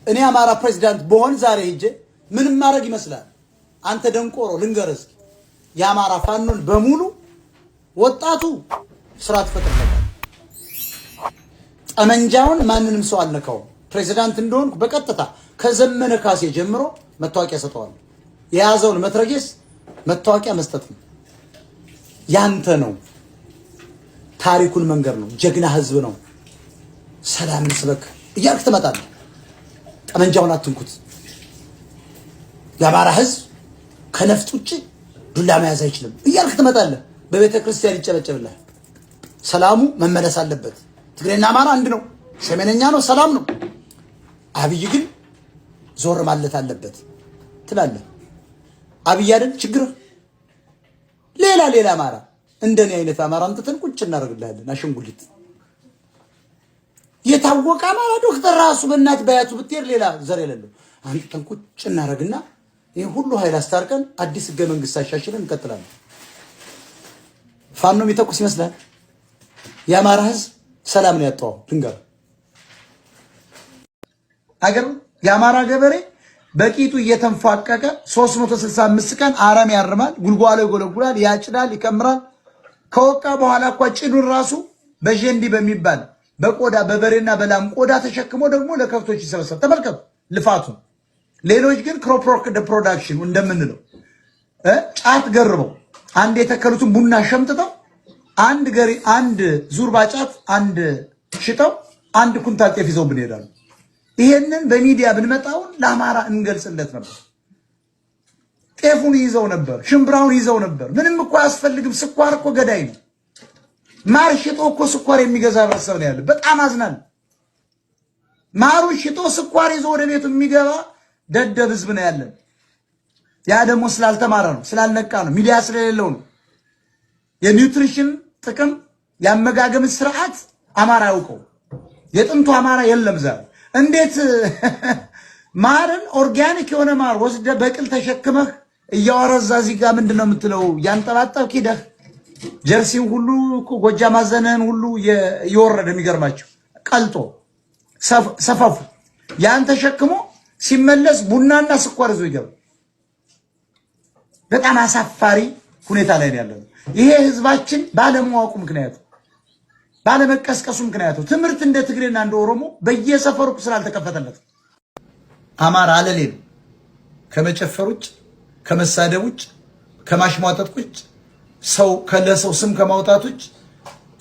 እኔ አማራ ፕሬዝዳንት በሆን ዛሬ ሄጄ ምንም ማድረግ ይመስላል? አንተ ደንቆሮ ልንገርህ እስኪ የአማራ ፋኖን በሙሉ ወጣቱ ስራ ተፈጥረናል። ጠመንጃውን ማንንም ሰው አልነካውም። ፕሬዝዳንት እንደሆንኩ በቀጥታ ከዘመነ ካሴ ጀምሮ መታወቂያ ሰጠዋል። የያዘውን መትረጌስ መታወቂያ መስጠት ነው። ያንተ ነው። ታሪኩን መንገር ነው። ጀግና ህዝብ ነው። ሰላምን ስበክ እያልክ ትመጣለህ። ጠመንጃውን አትንኩት። የአማራ ህዝብ ከነፍጥ ውጭ ዱላ መያዝ አይችልም እያልክ ትመጣለህ። በቤተ ክርስቲያን ይጨበጨብልሃል። ሰላሙ መመለስ አለበት። ትግሬና አማራ አንድ ነው። ሰሜነኛ ነው፣ ሰላም ነው። አብይ ግን ዞር ማለት አለበት ትላለህ። አብይ አይደል ችግር? ሌላ አማራ እንደኔ አይነት አማራ አንተን ቁጭ እናደርግልሃለን። አሸንጉሊት የታወቀ አማራ ዶክተር ራሱ በእናት ባያቱ ብትሄድ ሌላ ዘር የሌለው አንተን ቁጭ እናደርግና ይሄ ሁሉ ኃይል አስታርቀን አዲስ ህገ መንግስት አሻሽለን እንቀጥላለን። ፋኖ የሚተኩስ ይመስላል? የአማራ ህዝብ ሰላም ነው ያጣው። ድንገር አገር የአማራ ገበሬ በቂጡ እየተንፋቀቀ 365 ቀን አረም ያርማል፣ ጉልጓሎ ይጎለጉላል፣ ያጭዳል፣ ይከምራል። ከወቃ በኋላ እኮ ጭዱን ራሱ በጀንዲ በሚባል በቆዳ በበሬና በላም ቆዳ ተሸክሞ ደግሞ ለከብቶች ይሰበሰብ። ተመልከቱ ልፋቱ። ሌሎች ግን ክሮፕ ፕሮዳክሽን እንደምንለው ጫት ገርበው አንድ የተከሉትን ቡና ሸምጥተው አንድ ዙርባ ጫት አንድ ሽጠው አንድ ኩንታል ጤፍ ይዘው ብንሄዳሉ። ይሄንን በሚዲያ ብንመጣውን ለአማራ እንገልጽለት ነበር። ጤፉን ይዘው ነበር፣ ሽምብራውን ይዘው ነበር። ምንም እኮ አያስፈልግም። ስኳር እኮ ገዳይ ነው። ማር ሽጦ እኮ ስኳር የሚገዛ ህብረተሰብ ነው ያለ። በጣም አዝናል። ማሩን ሽጦ ስኳር ይዞ ወደ ቤቱ የሚገባ ደደብ ህዝብ ነው ያለን። ያ ደግሞ ስላልተማረ ነው፣ ስላልነቃ ነው፣ ሚዲያ ስለሌለው ነው። የኒውትሪሽን ጥቅም ያመጋገም ስርዓት አማራ ያውቀው። የጥንቱ አማራ የለም ዛሬ። እንዴት ማርን ኦርጋኒክ የሆነ ማር ወስደ በቅል ተሸክመህ እያወረዛ እዚህ ጋር ምንድነው የምትለው? ያንጠባጠብክ ሂደህ ጀርሲን ሁሉ ጎጃ ማዘነን ሁሉ እየወረደ የሚገርማቸው ቀልጦ ሰፈፉ ያን ተሸክሞ ሲመለስ ቡናና ስኳር ይዞ ይገባል። በጣም አሳፋሪ ሁኔታ ላይ ነው ያለው። ይሄ ህዝባችን ባለማወቁ ምክንያት ባለመቀስቀሱ ምክንያት ትምህርት እንደ ትግሬና እንደ ኦሮሞ በየሰፈሩ ስላልተከፈተለት አማራ አለሌ ነው። ከመጨፈር ውጭ ከመሳደብ ውጭ ከማሽሟጠጥ ውጭ ሰው ከለሰው ስም ከማውጣት ውጭ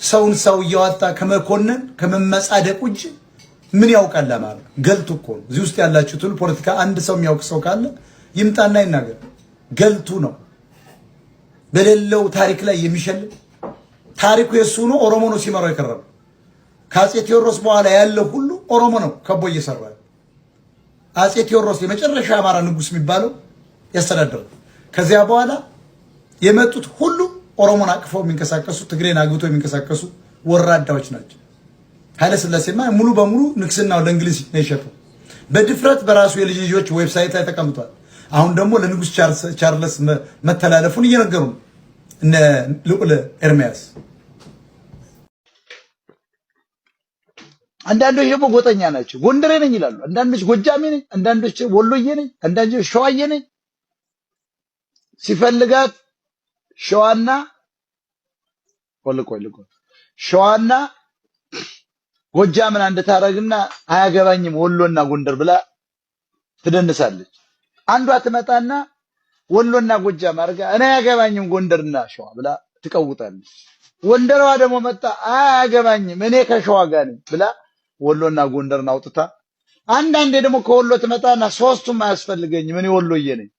ሰውን ሰው እያወጣ ከመኮነን ከመመጻደቅ ውጭ ምን ያውቃል? አማራ ገልቱ እኮ ነው። እዚህ ውስጥ ያላችሁት ሁሉ ፖለቲካ አንድ ሰው የሚያውቅ ሰው ካለ ይምጣና ይናገር። ገልቱ ነው። በሌለው ታሪክ ላይ የሚሸልም ታሪኩ የሱ ነው። ኦሮሞ ነው ሲመራው የከረመው። ከአፄ ቴዎድሮስ በኋላ ያለው ሁሉ ኦሮሞ ነው ከቦ እየሰራ። አፄ ቴዎድሮስ የመጨረሻ አማራ ንጉስ የሚባለው ያስተዳደረ። ከዚያ በኋላ የመጡት ሁሉ ኦሮሞን አቅፈው የሚንቀሳቀሱ ትግሬን አግብተው የሚንቀሳቀሱ ወራዳዎች ናቸው። ኃይለ ሥላሴማ ሙሉ በሙሉ ንግስናው ለእንግሊዝ ነው የሸጠው። በድፍረት በራሱ የልጅ ልጆች ዌብሳይት ላይ ተቀምጧል። አሁን ደግሞ ለንጉስ ቻርልስ መተላለፉን እየነገሩ ነው እነ ልዑል ኤርሚያስ። አንዳንዶች ደግሞ ጎጠኛ ናቸው። ጎንደሬ ነኝ ይላሉ። አንዳንዶች ጎጃሜ ነኝ፣ አንዳንዶች ወሎዬ ነኝ፣ አንዳንዶች ሸዋዬ ነኝ። ሲፈልጋት ሸዋና ሸዋና ጎጃምን አንድ ታረግና አያገባኝም ወሎና ጎንደር ብላ ትደንሳለች። አንዷ ትመጣና ወሎና ጎጃም አርጋ እኔ አያገባኝም ጎንደርና ሸዋ ብላ ትቀውጣለች። ጎንደርዋ ደግሞ መጣ አያገባኝም እኔ ከሸዋ ጋር ነኝ ብላ ወሎና ጎንደርን አውጥታ፣ አንዳንዴ ደግሞ ከወሎ ትመጣና ሶስቱም አያስፈልገኝም እኔ ወሎዬ ነኝ።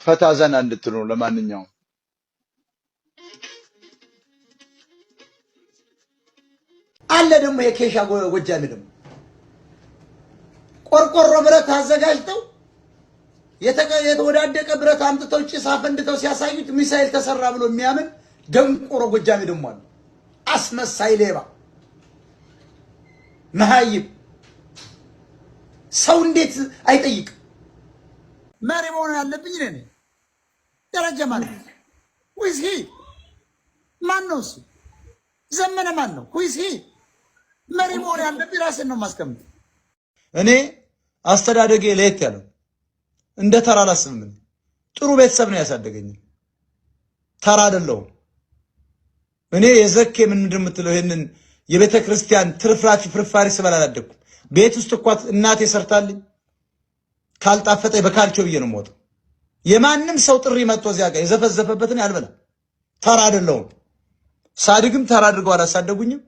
ፈታ ዘና እንድትሉ ለማንኛውም አለ ደግሞ የኬሻ ጎጃሜ ደግሞ ቆርቆሮ ብረት አዘጋጅተው የተወዳደቀ ብረት አምጥተው ጭስ አፈንድተው ሲያሳዩት ሚሳኤል ተሰራ ብሎ የሚያምን ደንቆሮ ጎጃሜ ደግሞ አለ። አስመሳይ ሌባ መሃይብ ሰው እንዴት አይጠይቅ? መሪ መሆን ያለብኝ ነኝ። ደረጃ ማለት ነው። ሁይስ ሂ ማን ነው እሱ? ዘመነ ማን ነው? ሁይስ ሂ መሪ መሆን ያለብኝ ራስን ነው ማስቀምጥ። እኔ አስተዳደጌ ለየት ያለው እንደ ተራ አላስብም። ጥሩ ቤተሰብ ነው ያሳደገኝ። ተራ አይደለሁም። እኔ የዘኬ ምን እንደምትለው ይሄንን የቤተ ክርስቲያን ትርፍራፊ ፍርፋሪ ስበላ አላደኩም። ቤት ውስጥ እንኳን እናቴ ሰርታልኝ ካልጣፈጠኝ በካልቾ ብዬ ነው የምወጣው። የማንም ሰው ጥሪ መጥቶ እዚያ ጋር የዘፈዘፈበትን ያልበላ ተራ አይደለሁም። ሳድግም ተራ አድርገው አላሳደጉኝም።